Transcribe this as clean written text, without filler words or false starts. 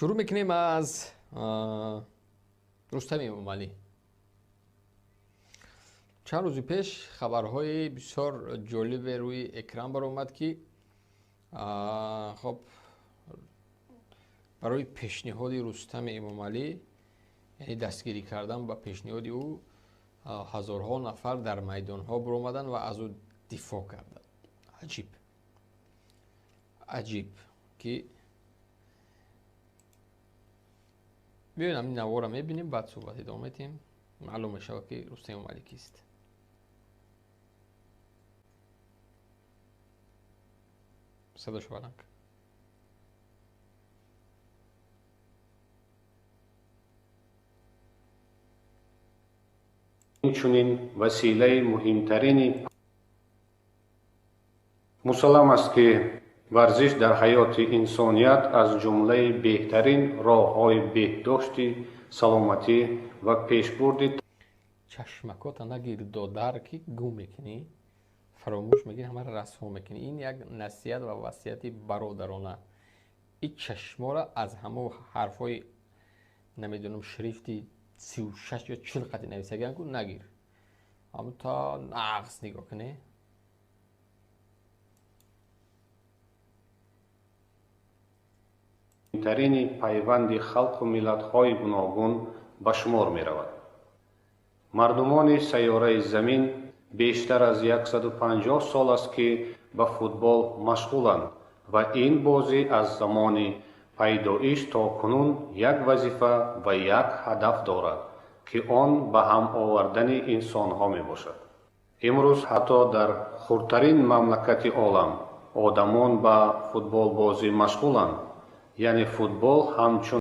شروع میکنیم از رستم امومعلی. چند روز پیش خبرهای بسیار جالب روی اکران برآمد که خب برای پیشنهاد رستم امومعلی، یعنی دستگیری کردن با پیشنهاد او، هزارها نفر در میدانها برآمدند و از او دفاع کردند. عجیب که بیاین این نوار را میبینیم، بعد صحبت ادامه میدیم، معلوم میشه که رستم امومعلی کیست. صداش بلند. چنین وسیله مهمترین مسلم است که ورزش در حیات انسانیت از جمله بهترین راه‌های بهداشت سلامتی و پیشبرد چشمکات نگیر دادر که گم میکنی، فراموش میکنی، همه را رسوا میکنی. این یک نصیحت و وصیت برادرانه. این چشما را از همه حرفای نمیدونم شریفتی 36 یا 40 قطعه نویسگن کن نگیر، اما تا نقص نگاه کنی. ترین پیوند خلق و ملت‌های گوناگون به شمار می‌رود. مردمان سیاره زمین بیشتر از 150 سال است که به فوتبال مشغولند و این بازی از زمان پیدایش تا کنون یک وظیفه و یک هدف دارد که آن به هم آوردن انسان‌ها میباشد. امروز حتی در خردترین مملکت عالم آدمان به فوتبال بازی مشغولند. یعنی فوتبال همچون